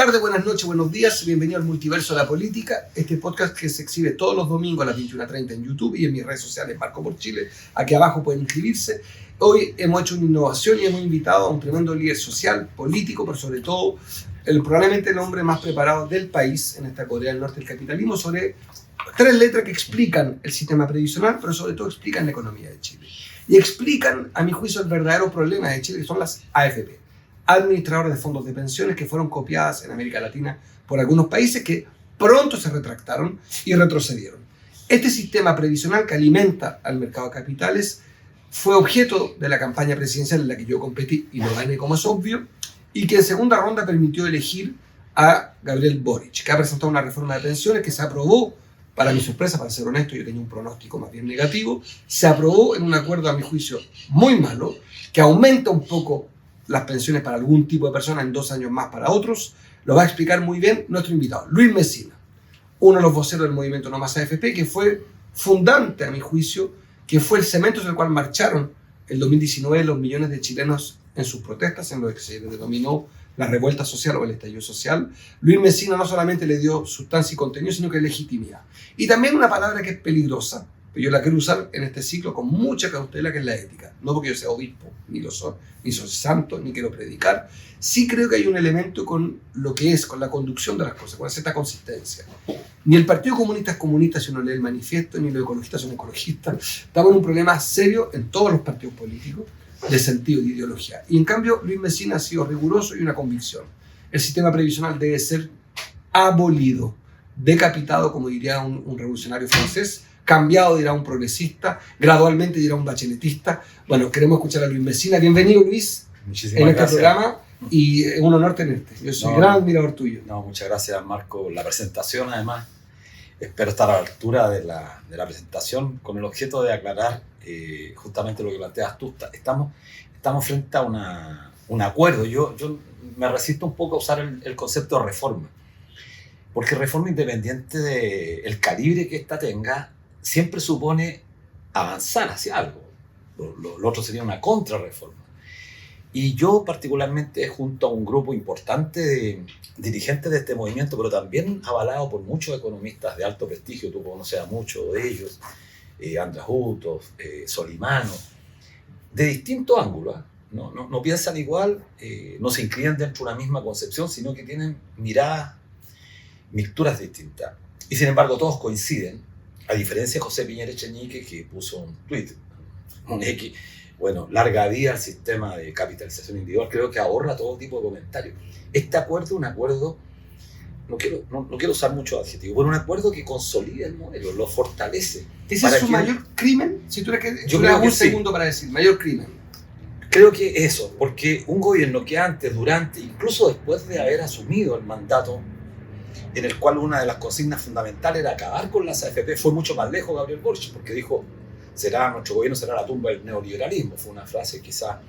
tardes, buenas noches, buenos días, bienvenido al Multiverso de la Política, este podcast que se exhibe todos los domingos a las 21:30 en YouTube y en mis redes sociales Marco por Chile. Aquí abajo pueden inscribirse. Hoy hemos hecho una innovación y hemos invitado a un tremendo líder social, político, pero sobre todo probablemente el hombre más preparado del país en esta Corea del Norte del capitalismo, sobre tres letras que explican el sistema previsional, pero sobre todo explican la economía de Chile. Y explican, a mi juicio, el verdadero problema de Chile, que son las AFP. Administradores de fondos de pensiones que fueron copiadas en América Latina por algunos países que pronto se retractaron y retrocedieron. Este sistema previsional que alimenta al mercado de capitales fue objeto de la campaña presidencial en la que yo competí y lo gané, como es obvio, y que en segunda ronda permitió elegir a Gabriel Boric, que ha presentado una reforma de pensiones que se aprobó, para mi sorpresa, para ser honesto, yo tenía un pronóstico más bien negativo, se aprobó en un acuerdo, a mi juicio, muy malo, que aumenta un poco las pensiones para algún tipo de personas en 2 años más para otros. Lo va a explicar muy bien nuestro invitado, Luis Mesina, uno de los voceros del movimiento No Más AFP, que fue fundante, a mi juicio, que fue el cemento sobre el cual marcharon el 2019 los millones de chilenos en sus protestas, en lo que se denominó la revuelta social o el estallido social. Luis Mesina no solamente le dio sustancia y contenido, sino que legitimidad. Y también una palabra que es peligrosa, pero yo la quiero usar en este ciclo con mucha cautela, que es la ética. No porque yo sea obispo, ni soy santo, ni quiero predicar. Sí creo que hay un elemento con lo que es, con la conducción de las cosas, con cierta consistencia. Ni el Partido Comunista es comunista si uno lee el manifiesto, ni los ecologistas son ecologistas. Estamos en un problema serio en todos los partidos políticos de sentido, de ideología. Y en cambio, Luis Mesina ha sido riguroso y una convicción. El sistema previsional debe ser abolido, decapitado, como diría un revolucionario francés, cambiado, dirá un progresista, gradualmente dirá un bacheletista. Bueno, queremos escuchar a Luis Mesina. Bienvenido, Luis, Muchísimas en este gracias. Programa, y es un honor tenerte. Yo soy gran admirador tuyo. No, muchas gracias, Marco. La presentación, además, espero estar a la altura de la presentación con el objeto de aclarar justamente lo que planteas tú. Estamos frente a un acuerdo. Yo me resisto un poco a usar el concepto de reforma, porque reforma, independiente del calibre que ésta tenga, siempre supone avanzar hacia algo. Lo otro sería una contrarreforma. Y yo particularmente, junto a un grupo importante de dirigentes de este movimiento, pero también avalado por muchos economistas de alto prestigio, tú conoces a muchos de ellos, Andrés Utos, Solimano, de distintos ángulos, ¿eh? No piensan igual, no se inclinan dentro de una misma concepción, sino que tienen miradas, mixturas distintas. Y sin embargo todos coinciden, a diferencia de José Piñera Echenique, que puso un tweet, un X, bueno, larga vida al sistema de capitalización individual, creo que ahorra todo tipo de comentarios. Este acuerdo es un acuerdo, no quiero usar muchos adjetivos, pero un acuerdo que consolida el modelo, lo fortalece. ¿Ese es su mayor crimen? Si tú yo creo que un segundo para decir, mayor crimen. Creo que eso, porque un gobierno que antes, durante, incluso después de haber asumido el mandato, en el cual una de las consignas fundamentales era acabar con las AFP, fue mucho más lejos Gabriel Boric, porque dijo, nuestro gobierno será la tumba del neoliberalismo. Fue una frase quizá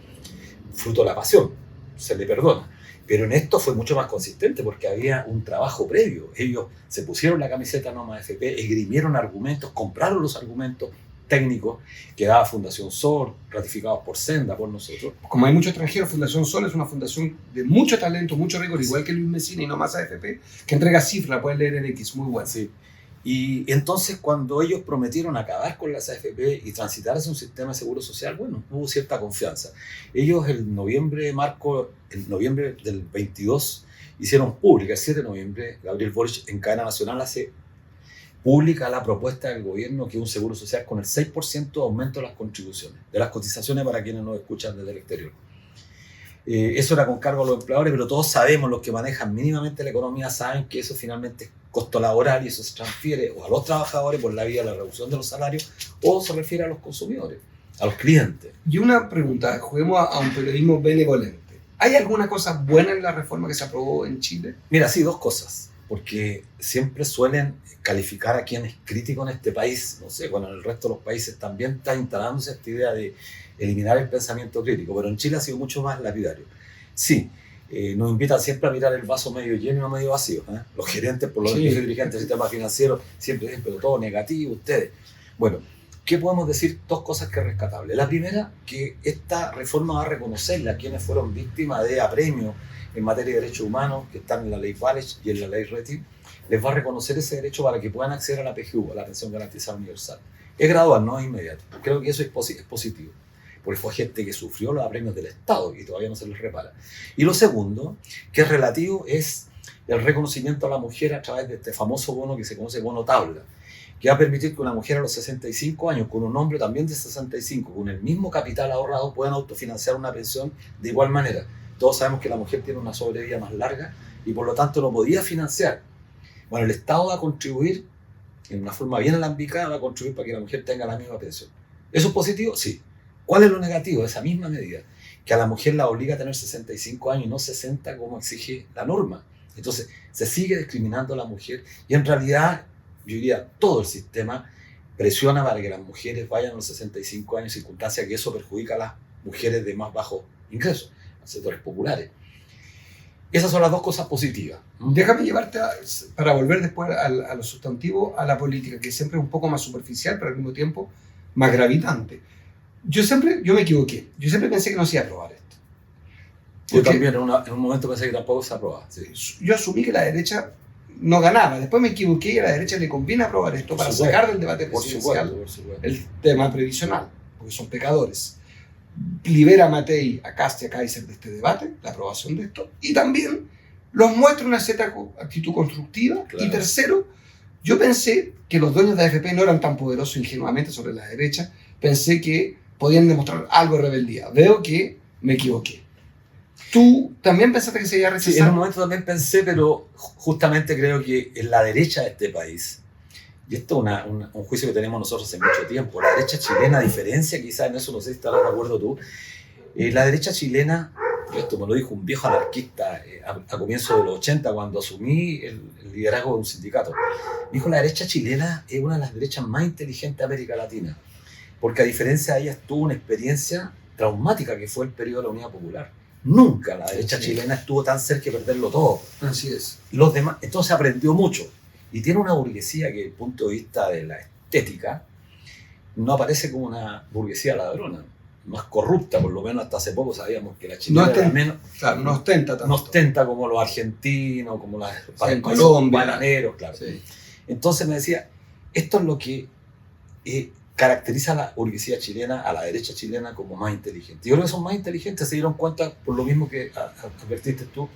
fruto de la pasión, se le perdona. Pero en esto fue mucho más consistente porque había un trabajo previo. Ellos se pusieron la camiseta No Más AFP, esgrimieron argumentos, compraron los argumentos técnicos que daba Fundación Sol, ratificados por Senda, por nosotros. Como hay muchos extranjeros, Fundación Sol es una fundación de mucho talento, mucho rigor, igual que Luis Mesina y No Más AFP, que entrega cifras, la pueden leer en X, muy buena. Sí. Y entonces cuando ellos prometieron acabar con las AFP y transitar hacia un sistema de seguro social, bueno, hubo cierta confianza. Ellos el noviembre del 22 hicieron pública, el 7 de noviembre, Gabriel Boric en cadena nacional hace pública la propuesta del gobierno, que es un seguro social con el 6% de aumento de las contribuciones, de las cotizaciones para quienes nos escuchan desde el exterior. Eso era con cargo a los empleadores, pero todos sabemos, los que manejan mínimamente la economía saben que eso finalmente es costo laboral y eso se transfiere o a los trabajadores por la vía de la reducción de los salarios o se refiere a los consumidores, a los clientes. Y una pregunta, juguemos a un periodismo benevolente. ¿Hay alguna cosa buena en la reforma que se aprobó en Chile? Mira, sí, 2 cosas, porque siempre suelen calificar a quien es crítico en este país, no sé, cuando en el resto de los países también está instalándose esta idea de eliminar el pensamiento crítico, pero en Chile ha sido mucho más lapidario. Sí, nos invitan siempre a mirar el vaso medio lleno y no medio vacío. Los gerentes, por lo menos los dirigentes del sistema financiero, siempre dicen, pero todo negativo, ustedes. Bueno, ¿qué podemos decir? 2 cosas que es rescatable. La primera, que esta reforma va a reconocerle a quienes fueron víctimas de apremio en materia de derechos humanos, que están en la ley Walsh y en la ley Rettig, les va a reconocer ese derecho para que puedan acceder a la PGU, a la pensión garantizada universal. Es gradual, no es inmediato. Creo que eso es positivo, porque fue gente que sufrió los apremios del Estado y todavía no se les repara. Y lo segundo, que es relativo, es el reconocimiento a la mujer a través de este famoso bono que se conoce bono tabla, que va a permitir que una mujer a los 65 años, con un hombre también de 65, con el mismo capital ahorrado, puedan autofinanciar una pensión de igual manera. Todos sabemos que la mujer tiene una sobrevida más larga y por lo tanto no podía financiar. Bueno, el Estado va a contribuir, en una forma bien alambicada, va a contribuir para que la mujer tenga la misma pensión. ¿Eso es positivo? Sí. ¿Cuál es lo negativo de esa misma medida? Que a la mujer la obliga a tener 65 años y no 60 como exige la norma. Entonces, se sigue discriminando a la mujer y en realidad, yo diría, todo el sistema presiona para que las mujeres vayan a los 65 años, circunstancia que eso perjudica a las mujeres de más bajos ingresos, a sectores populares. Esas son las dos cosas positivas. Déjame llevarte, para volver después a lo sustantivo, a la política, que siempre es un poco más superficial, pero al mismo tiempo más gravitante. Yo me equivoqué. Yo siempre pensé que no se iba a aprobar esto. Yo también en un momento pensé que tampoco se aprobaba. Sí. Yo asumí que la derecha no ganaba. Después me equivoqué y a la derecha le conviene aprobar esto para sacar del debate presidencial por supuesto. el tema previsional, porque son pecadores. Libera a Matei, a Kast y a Kaiser de este debate, la aprobación de esto, y también los muestra una cierta actitud constructiva. Claro. Y tercero, yo pensé que los dueños de AFP no eran tan poderosos ingenuamente sobre la derecha, pensé que podían demostrar algo de rebeldía. Veo que me equivoqué. ¿Tú también pensaste que se iba a rechazar? Sí, en un momento también pensé, pero justamente creo que en la derecha de este país, y esto es un juicio que tenemos nosotros hace mucho tiempo, la derecha chilena, a diferencia quizás en eso, no sé si estarás de acuerdo tú, la derecha chilena, esto me lo dijo un viejo anarquista a comienzos de los 80 cuando asumí el liderazgo de un sindicato, dijo: la derecha chilena es una de las derechas más inteligentes de América Latina, porque a diferencia de ellas tuvo una experiencia traumática que fue el periodo de la Unidad Popular. Nunca la derecha chilena estuvo tan cerca de perderlo todo. Así es. Los demás, entonces aprendió mucho. Y tiene una burguesía que, desde el punto de vista de la estética, no aparece como una burguesía ladrona, más corrupta, por lo menos hasta hace poco sabíamos que la chilena no era menos. Claro, no ostenta tanto. No ostenta como los argentinos, como los Colombia, bananeros, claro. Sí. Entonces me decía, esto es lo que caracteriza a la burguesía chilena, a la derecha chilena, como más inteligente. Yo creo que son más inteligentes, se dieron cuenta, por lo mismo que advertiste tú,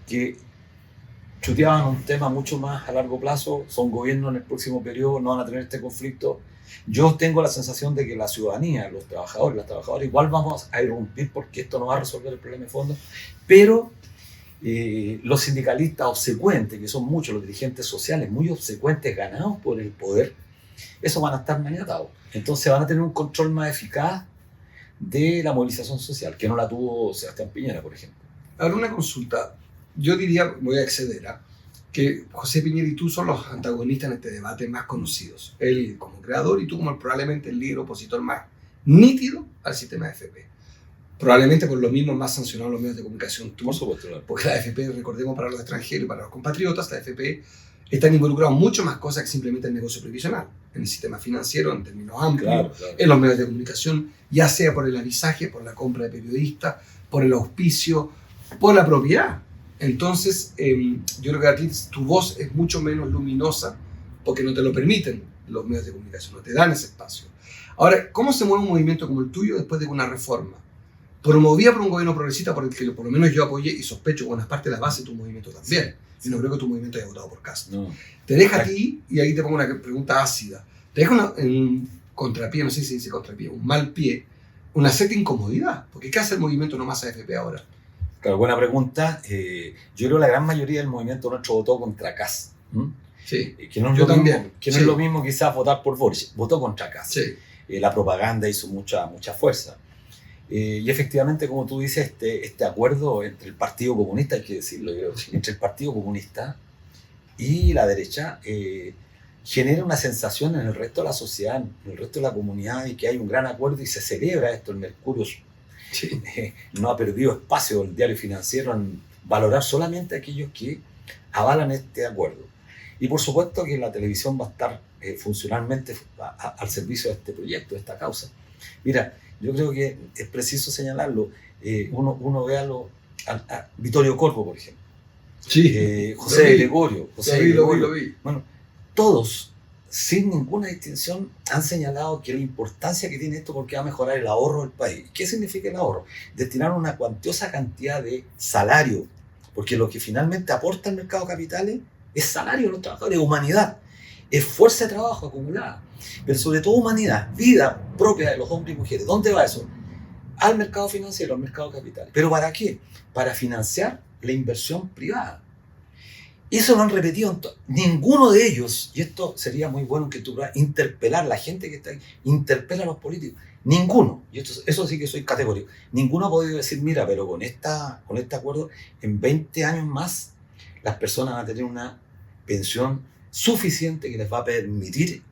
que chuteaban un tema mucho más a largo plazo, son gobiernos en el próximo periodo, no van a tener este conflicto. Yo tengo la sensación de que la ciudadanía, los trabajadores, las trabajadoras, igual vamos a irrumpir porque esto no va a resolver el problema de fondo, pero los sindicalistas obsecuentes, que son muchos, los dirigentes sociales muy obsecuentes, ganados por el poder, esos van a estar maniatados. Entonces van a tener un control más eficaz de la movilización social, que no la tuvo Sebastián Piñera, por ejemplo. Ahora, una consulta. Yo diría, voy a acceder a, que José Piñera y tú son los antagonistas en este debate más conocidos. Él como creador y tú como probablemente el líder opositor más nítido al sistema de AFP. Probablemente por lo mismo más sancionado los medios de comunicación tú. Por supuesto, claro. Porque la AFP, recordemos, para los extranjeros y para los compatriotas, la AFP están involucrados mucho más cosas que simplemente el negocio previsional, en el sistema financiero, en términos amplios, claro. En los medios de comunicación, ya sea por el avisaje, por la compra de periodistas, por el auspicio, por la propiedad. Entonces, yo creo que a ti tu voz es mucho menos luminosa porque no te lo permiten los medios de comunicación, no te dan ese espacio. Ahora, ¿cómo se mueve un movimiento como el tuyo después de una reforma promovida por un gobierno progresista por el que por lo menos yo apoyé y sospecho buenas partes de la base de tu movimiento también? Y no creo que tu movimiento haya votado por Kast. No. Te deja a ti, y ahí te pongo una pregunta ácida, te deja un contrapié, no sé si se dice contrapié, un mal pie, una cierta incomodidad, porque ¿qué hace el movimiento No Más AFP ahora? Claro, buena pregunta. Yo creo que la gran mayoría del movimiento nuestro votó contra Kast. Sí, que no es yo lo también. Mismo, que no es lo mismo quizás votar por Boric, votó contra Kast. Sí. La propaganda hizo mucha fuerza. Y efectivamente, como tú dices, este acuerdo entre el Partido Comunista, hay que decirlo, entre el Partido Comunista y la derecha, genera una sensación en el resto de la sociedad, en el resto de la comunidad, de que hay un gran acuerdo y se celebra esto. El Mercurio Sí. No ha perdido espacio el diario financiero en valorar solamente a aquellos que avalan este acuerdo. Y por supuesto que la televisión va a estar funcionalmente al servicio de este proyecto, de esta causa. Mira, yo creo que es preciso señalarlo. Uno ve a a Vittorio Corvo, por ejemplo. Sí, José de Gregorio. Lo vi. Bueno, todos, sin ninguna distinción, han señalado que la importancia que tiene esto porque va a mejorar el ahorro del país. ¿Qué significa el ahorro? Destinar una cuantiosa cantidad de salario, porque lo que finalmente aporta el mercado de capitales es salario a los trabajadores, humanidad, es fuerza de trabajo acumulada, pero sobre todo humanidad, vida propia de los hombres y mujeres. ¿Dónde va eso? Al mercado financiero, al mercado de capitales. ¿Pero para qué? Para financiar la inversión privada. Eso lo han repetido ninguno de ellos, y esto sería muy bueno que tú puedas interpelar a la gente que está ahí, interpela a los políticos. Ninguno, y eso sí que soy categórico, ninguno ha podido decir, mira, pero con este acuerdo, en 20 años más, las personas van a tener una pensión suficiente que les va a permitir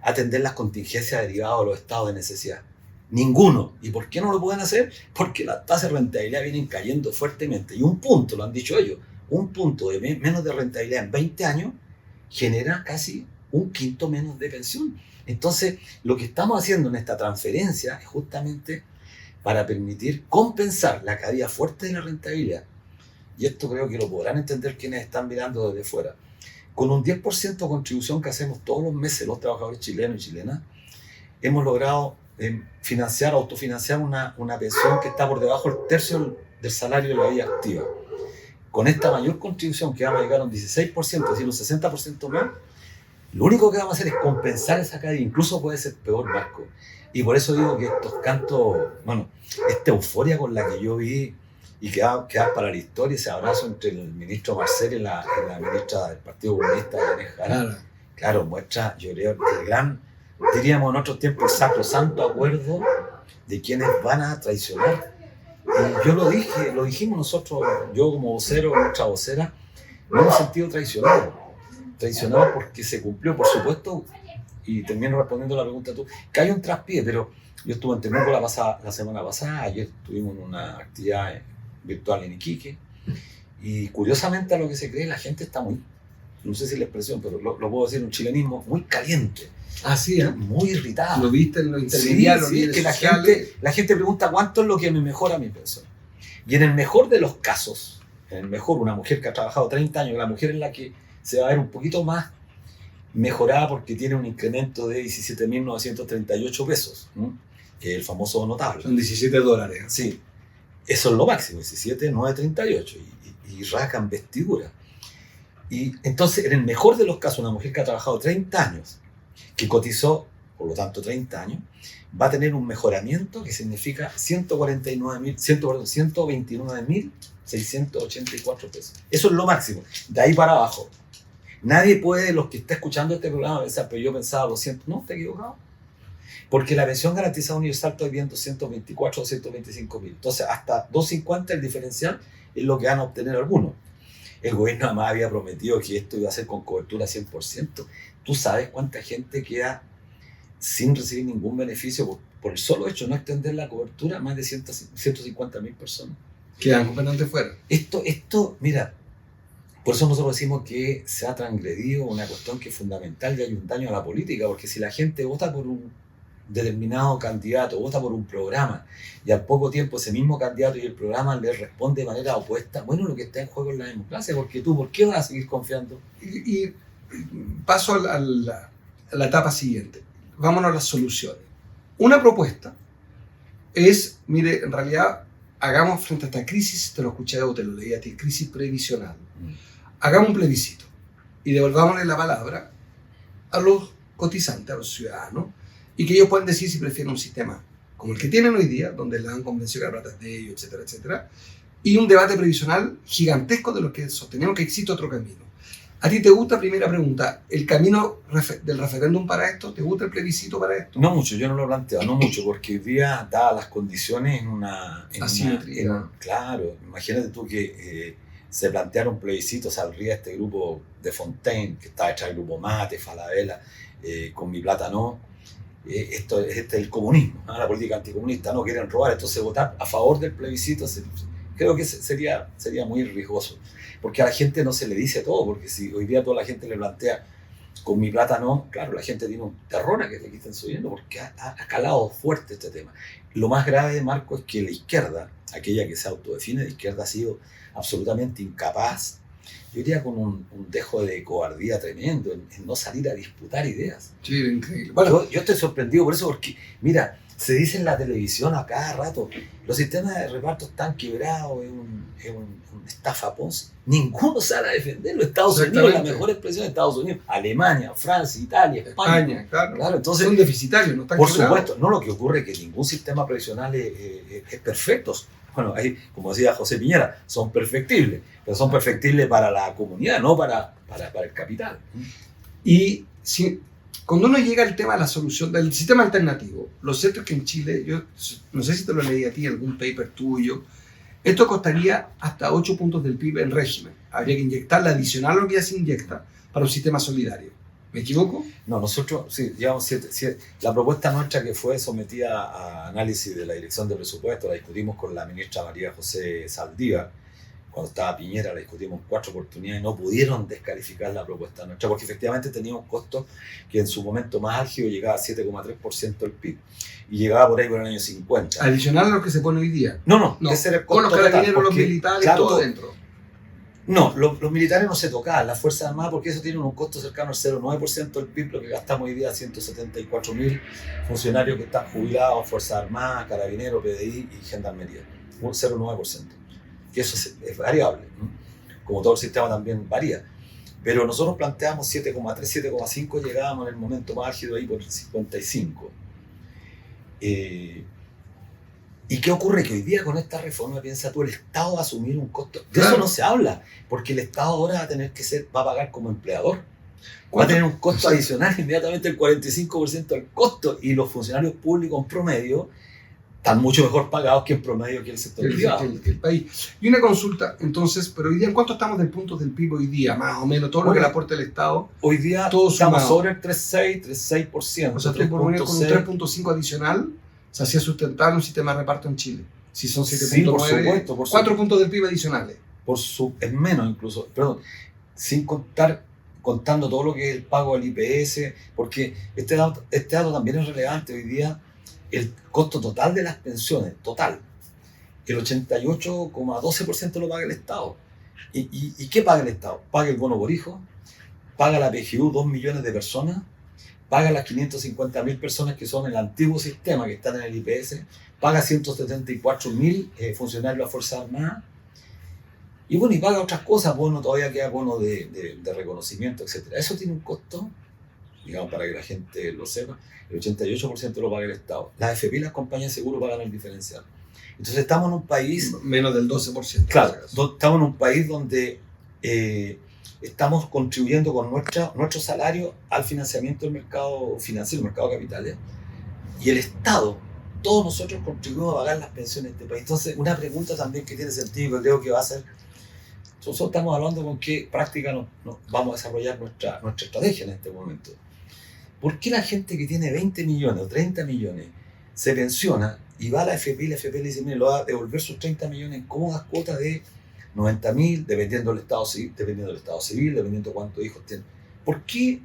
atender las contingencias derivadas de los estados de necesidad. Ninguno. ¿Y por qué no lo pueden hacer? Porque las tasas de rentabilidad vienen cayendo fuertemente. Y un punto, lo han dicho ellos, un punto de menos de rentabilidad en 20 años genera casi un quinto menos de pensión. Entonces, lo que estamos haciendo en esta transferencia es justamente para permitir compensar la caída fuerte de la rentabilidad. Y esto creo que lo podrán entender quienes están mirando desde fuera. Con un 10% de contribución que hacemos todos los meses los trabajadores chilenos y chilenas, hemos logrado autofinanciar una pensión que está por debajo del tercio del salario de la vida activa. Con esta mayor contribución que vamos a llegar a un 16%, es decir, un 60% más, lo único que vamos a hacer es compensar esa caída, incluso puede ser peor, Marco. Y por eso digo que estos cantos, bueno, esta euforia con la que yo vi y que va a quedar para la historia, ese abrazo entre el ministro Marcel y la ministra del Partido Comunista, Yanez Jara, claro, muestra, yo creo, el gran, diríamos en otros tiempos, el sacrosanto acuerdo de quienes van a traicionar. Y yo lo dijimos nosotros, yo como vocero, nuestra vocera, nos hemos sentido traicionados porque se cumplió, por supuesto, y termino respondiendo la pregunta tú, que hay un traspié, pero yo estuve en Temuco la semana pasada, ayer tuvimos una actividad virtual en Iquique, y curiosamente a lo que se cree la gente está muy, no sé si la expresión, pero lo puedo decir en un chilenismo, muy caliente. Así, ¿eh? Muy irritada. Lo viste en los intermediarios. Sí, que la gente pregunta cuánto es lo que me mejora mi pensión. Y en el mejor de los casos, una mujer que ha trabajado 30 años, la mujer en la que se va a ver un poquito más mejorada porque tiene un incremento de 17.938 pesos, ¿no? Que es el famoso notable. Son $17. Sí, eso es lo máximo, 17.938, y rasgan vestidura. Y entonces, en el mejor de los casos, una mujer que ha trabajado 30 años, que cotizó, por lo tanto 30 años, va a tener un mejoramiento que significa 129.684 pesos. Eso es lo máximo. De ahí para abajo. Nadie puede, los que está escuchando este programa, pensar, pero yo pensaba 200. No, te he equivocado. Porque la pensión garantizada universal todavía en 224 o 225 mil. Entonces, hasta 250 el diferencial es lo que van a obtener algunos. El gobierno además había prometido que esto iba a ser con cobertura 100%. ¿Tú sabes cuánta gente queda sin recibir ningún beneficio por el solo hecho de no extender la cobertura? Más de 150.000 personas. Quedan completamente fuera. Esto, mira, por eso nosotros decimos que se ha transgredido una cuestión que es fundamental y hay un daño a la política, porque si la gente vota por un determinado candidato, vota por un programa y al poco tiempo ese mismo candidato y el programa le responde de manera opuesta, bueno, lo que está en juego es la democracia, porque tú, ¿por qué vas a seguir confiando? Y paso a la etapa siguiente. Vámonos a las soluciones. Una propuesta es, mire, en realidad, hagamos frente a esta crisis, te lo escuché o te lo leí a ti, crisis previsional. Hagamos un plebiscito y devolvámosle la palabra a los cotizantes, a los ciudadanos, y que ellos puedan decir si prefieren un sistema como el que tienen hoy día, donde les han convencido que la plata es de ellos, etcétera, etcétera, y un debate previsional gigantesco de los que sostenemos que existe otro camino. ¿A ti te gusta, primera pregunta, el camino del referéndum para esto? ¿Te gusta el plebiscito para esto? No mucho, yo no lo planteo, no mucho, porque hoy día, dadas las condiciones, en una asimetría. Claro, imagínate tú que se planteara un plebiscito, saldría este grupo de Fontaine, que está detrás del grupo Mate, Falabella, con Mi Plata No. Este es el comunismo, ¿no? La política anticomunista, no quieren robar, entonces votar a favor del plebiscito creo que sería muy riesgoso, porque a la gente no se le dice todo, porque si hoy día toda la gente le plantea con Mi Plata No, claro, la gente tiene un terror a que estén subiendo, porque ha calado fuerte este tema. Lo más grave, Marco, es que la izquierda, aquella que se autodefine de izquierda, ha sido absolutamente incapaz, yo diría con un dejo de cobardía tremendo, en no salir a disputar ideas. Sí, increíble. Bueno, Yo estoy sorprendido por eso, porque, mira, se dice en la televisión a cada rato, los sistemas de reparto están quebrados, es una estafa Ponzi. Ninguno sale a defenderlo. Estados Unidos, la mejor expresión de Estados Unidos, Alemania, Francia, Italia, España. Claro. Entonces, son deficitarios, no están por quebrados. supuesto, no, lo que ocurre es que ningún sistema previsional es perfecto. Bueno, ahí, como decía José Piñera, son perfectibles, pero son perfectibles para la comunidad, no para el capital. Y cuando uno llega al tema de la solución del sistema alternativo, lo cierto es que en Chile, yo no sé si te lo leí a ti, algún paper tuyo, esto costaría hasta 8 puntos del PIB en régimen. Habría que inyectarle adicional a lo que ya se inyecta para un sistema solidario. ¿Me equivoco? No, nosotros, sí, llevamos la propuesta nuestra que fue sometida a análisis de la Dirección de Presupuesto, la discutimos con la ministra María José Saldívar, cuando estaba Piñera, la discutimos 4 oportunidades y no pudieron descalificar la propuesta nuestra, porque efectivamente tenía un costo que en su momento más álgido llegaba a 7,3% del PIB, y llegaba por ahí por el año 50. Adicional a lo que se pone hoy día. No, ese era el costo con los carabineros, total, los militares, claro, todo dentro. No, los militares no se tocaban, las Fuerzas Armadas, porque eso tiene un costo cercano al 0,9% del PIB, lo que gastamos hoy día 174.000 funcionarios que están jubilados, Fuerzas Armadas, Carabineros, PDI y Gendarmería, un 0,9%. Y eso es variable, ¿no? Como todo el sistema también varía. Pero nosotros planteamos 7,3, 7,5, llegábamos en el momento más álgido ahí por el 55. ¿Y qué ocurre? Que hoy día con esta reforma, piensa tú, el Estado va a asumir un costo. De eso no se habla, porque el Estado ahora va a pagar como empleador. Va a tener un costo adicional, inmediatamente el 45% del costo, y los funcionarios públicos en promedio están mucho mejor pagados que en promedio que el sector privado. El país. Y una consulta, entonces, pero hoy día, ¿en cuánto estamos del punto del PIB hoy día? Más o menos, todo lo que le aporta el Estado. Hoy día estamos sobre el 3,6%. O sea, tú por con un 3,5 adicional, se hacía sustentable un sistema de reparto en Chile. Si son 7,9, sí, por supuesto, 4 puntos del PIB adicionales. Es menos incluso, perdón, sin contando todo lo que es el pago del IPS, porque este dato también es relevante. Hoy día el costo total de las pensiones, total, el 88,12% lo paga el Estado. ¿Y qué paga el Estado? Paga el bono por hijo, paga la PGU, 2 millones de personas, paga las 550.000 personas que son el antiguo sistema que están en el IPS, paga 174.000 funcionarios de las Fuerzas Armadas, y bueno, y paga otras cosas, bono, todavía queda bono de reconocimiento, etc. Eso tiene un costo, digamos, para que la gente lo sepa, el 88% lo paga el Estado. Las AFP y las compañías de seguro pagan el diferencial. Entonces estamos en un país... Menos del 12%. Claro, estamos en un país donde estamos contribuyendo con nuestro salario al financiamiento del mercado financiero, el mercado de capitales. Y el Estado, todos nosotros contribuimos a pagar las pensiones de este país. Entonces, una pregunta también que tiene sentido, que creo que va a ser... Nosotros estamos hablando con qué práctica nos vamos a desarrollar nuestra estrategia en este momento. ¿Por qué la gente que tiene 20 millones o 30 millones se pensiona y va a la AFP y la AFP le dice, mire, lo va a devolver sus 30 millones en cómodas cuotas de 90.000, dependiendo del estado civil, dependiendo de cuántos hijos tiene? ¿Por qué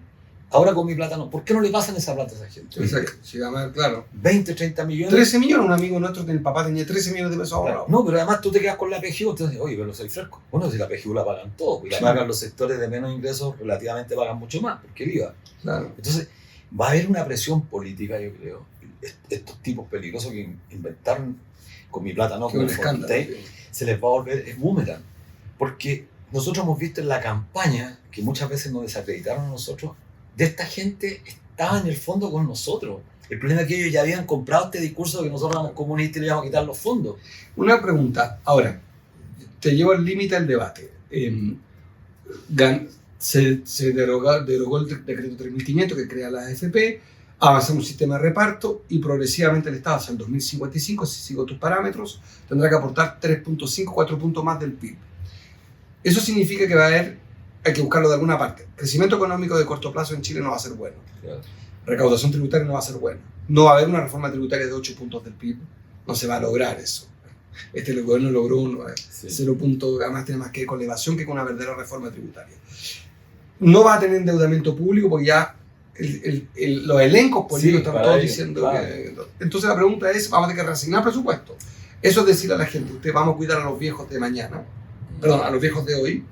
ahora con mi plata no? ¿Por qué no le pasan esa plata a esa gente? Exacto, sí, claro. 20, 30 millones. 13 millones, un amigo nuestro que el papá tenía 13 millones de pesos ahorrados. No, pero además tú te quedas con la PGU, entonces, oye, pero soy fresco. Bueno, si la PGU la pagan todos, y la pagan los sectores de menos ingresos, relativamente pagan mucho más, porque el IVA. Claro. Entonces, va a haber una presión política, yo creo. Estos tipos peligrosos que inventaron con mi plata, no, con el escándalo, se les va a volver es boomerang. Porque nosotros hemos visto en la campaña, que muchas veces nos desacreditaron a nosotros, de esta gente estaba en el fondo con nosotros. El problema es que ellos ya habían comprado este discurso de que nosotros éramos comunistas y le íbamos a quitar los fondos. Una pregunta, ahora, te llevo al límite del debate. Se derogó el decreto 3.500 que crea la AFP, avanzamos un sistema de reparto y progresivamente el Estado hacia el 2055, si sigo tus parámetros, tendrá que aportar 3.5, 4 puntos más del PIB. Eso significa que hay que buscarlo de alguna parte. Crecimiento económico de corto plazo en Chile no va a ser bueno. Claro. Recaudación tributaria no va a ser buena. No va a haber una reforma tributaria de 8 puntos del PIB. No se va a lograr eso. El gobierno logró 0 puntos, además tiene más que con elevación que con una verdadera reforma tributaria. No va a tener endeudamiento público porque ya los elencos políticos están todos diciendo que... Entonces la pregunta es, vamos a tener que reasignar presupuesto. Eso es decir a la gente, usted vamos a cuidar a los viejos de mañana, perdón, a los viejos de hoy,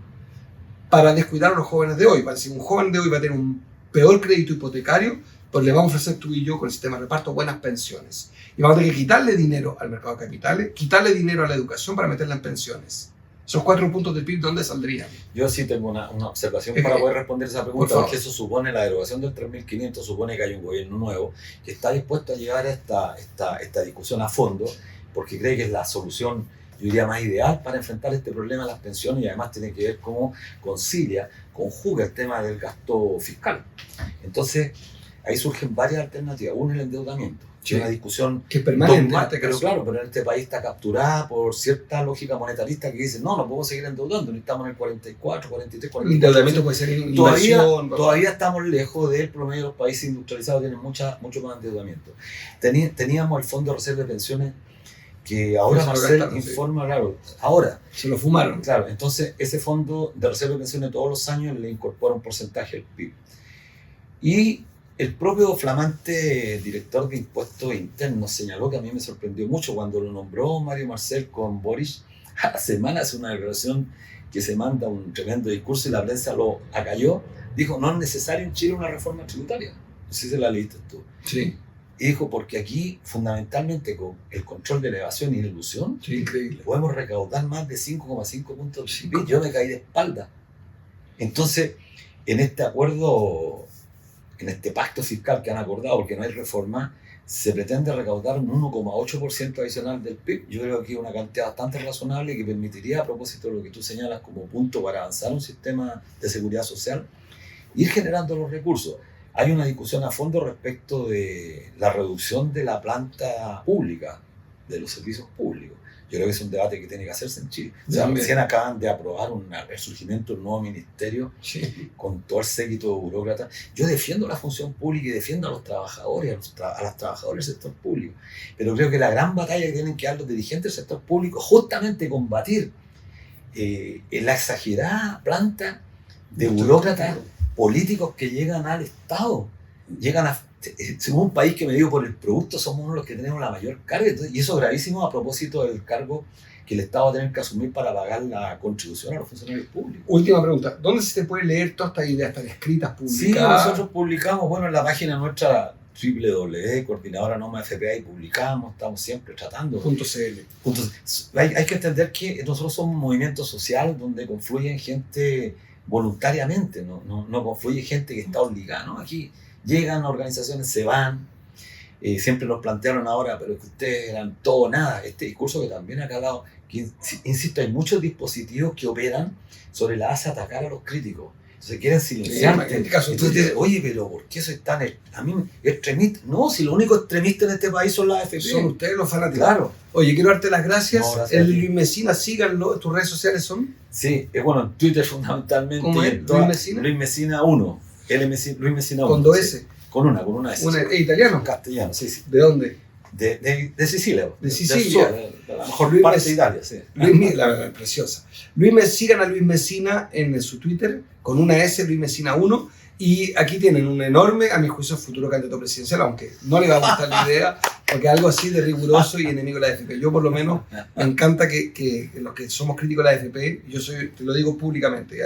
para descuidar a los jóvenes de hoy. Para si un joven de hoy va a tener un peor crédito hipotecario, pues le vamos a ofrecer tú y yo con el sistema de reparto buenas pensiones. Y vamos a tener que quitarle dinero al mercado de capitales, quitarle dinero a la educación para meterla en pensiones. Esos 4 puntos del PIB, ¿dónde saldrían? Yo sí tengo una observación para poder responder esa pregunta, porque eso supone, la derogación del 3.500 supone que hay un gobierno nuevo que está dispuesto a llevar esta discusión a fondo, porque cree que es la solución, yo diría, más ideal para enfrentar este problema de las pensiones, y además tiene que ver cómo conjuga el tema del gasto fiscal. Entonces, ahí surgen varias alternativas. Uno es el endeudamiento. Sí. Una discusión que es permanente, pero claro, pero en este país está capturada por cierta lógica monetarista que dice, no podemos seguir endeudando, no estamos en el 44, 43, 44. El endeudamiento puede ser inversión. Todavía estamos lejos del promedio de los países industrializados, tienen mucho más endeudamiento. Teníamos el Fondo de Reserva de Pensiones, que ahora Marcel informa, sí. Claro, ahora. Se lo fumaron. Claro, entonces ese Fondo de Reserva de Pensiones todos los años le incorpora un porcentaje del PIB. Y el propio flamante director de impuestos internos señaló, que a mí me sorprendió mucho cuando lo nombró Mario Marcel con Boris, a la semana hace una declaración que se manda un tremendo discurso y la prensa lo acalló. Dijo, no es necesario en Chile una reforma tributaria. No sé si la leíste tú. Sí. Y dijo, porque aquí fundamentalmente con el control de la evasión y la ilusión, sí, increíble, podemos recaudar más de 5,5 puntos del PIB. Yo me caí de espalda. Entonces, en este acuerdo, en este pacto fiscal que han acordado, porque no hay reforma, se pretende recaudar un 1,8% adicional del PIB. Yo creo que es una cantidad bastante razonable que permitiría, a propósito de lo que tú señalas como punto para avanzar un sistema de seguridad social, ir generando los recursos. Hay una discusión a fondo respecto de la reducción de la planta pública, de los servicios públicos. Yo creo que es un debate que tiene que hacerse en Chile. O sea, recién acaban de aprobar el surgimiento de un nuevo ministerio, sí, con todo el séquito de burócratas. Yo defiendo la función pública y defiendo a los trabajadores, a las trabajadoras del sector público. Pero creo que la gran batalla que tienen que dar los dirigentes del sector público es justamente combatir la exagerada planta de burócratas políticos que llegan al Estado. Según un país que medido por el producto, somos uno de los que tenemos la mayor carga, y eso es gravísimo a propósito del cargo que el Estado va a tener que asumir para pagar la contribución a los funcionarios públicos. Última pregunta, ¿dónde se te puede leer todas estas ideas? ¿Están escritas, publicadas? Sí, nosotros publicamos, en la página nuestra www.coordinadora.fpa, y publicamos, estamos siempre tratando. .cl. Hay que entender que nosotros somos un movimiento social donde confluyen gente voluntariamente, no confluye gente que está obligada, ¿no? Aquí llegan organizaciones, se van, siempre nos plantearon ahora, pero es que ustedes eran todo o nada. Este discurso que también ha calado, que, insisto, hay muchos dispositivos que operan sobre la base de atacar a los críticos. Entonces quieren silenciarte. En este caso, entonces dices, oye, pero ¿por qué soy tan extremista? No, si lo único extremista en este país son las AFP. Son ustedes los fanáticos. Claro. Oye, quiero darte las gracias. No, gracias el Luis Mesina, síganlo. ¿Tus redes sociales son? Sí, en Twitter fundamentalmente. ¿Cómo es? ¿Luis Mesina? Luis Mesina 1. Luis Mesina 1. ¿Con 2 S? Con una S. ¿Es italiano? Castellano, sí. ¿De dónde? De Sicilia. De Sicilia. La mejor parte de Italia, sí. La verdad, preciosa. Sigan a Luis Mesina en su Twitter, con una S, Luis Mesina 1. Y aquí tienen un enorme, a mi juicio, futuro candidato presidencial, aunque no le va a gustar la idea, porque algo así de riguroso y enemigo de la AFP. Yo, por lo menos, me encanta que los que somos críticos de la AFP, te lo digo públicamente,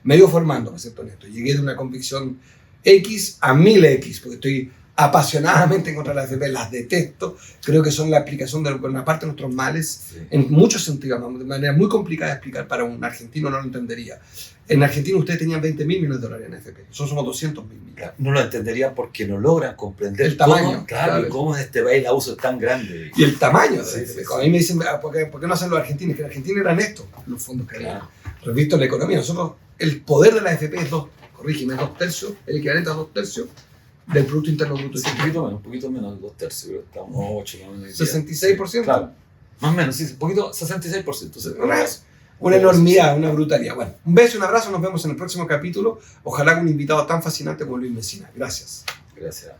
me he ido formando, para ser honesto. Llegué de una convicción X a 1000X, porque estoy apasionadamente en contra de la AFP, las detesto, creo que son la explicación de una parte de nuestros males, sí, en muchos sentidos, de manera muy complicada de explicar, para un argentino no lo entendería. En Argentina ustedes tenían 20.000 millones de dólares en AFP, nosotros somos 200.000 millones. No lo entenderían porque no logran comprender el tamaño. Cómo en este país el abuso es tan grande. Y el tamaño. Sí, a mí me dicen, ¿por qué no hacen los argentinos? Que en Argentina eran estos los fondos que habían revisto en la economía. Nosotros, el poder de la AFP es 2/3, el equivalente a 2/3 del Producto Interno Bruto. Sí, un poquito menos de 2/3, estamos 8, más o menos. 66%. Claro, más o menos, sí, un poquito, 66%. Una enormidad, una brutalidad. Bueno, un beso, un abrazo, nos vemos en el próximo capítulo. Ojalá con un invitado tan fascinante como Luis Mesina. Gracias. Gracias.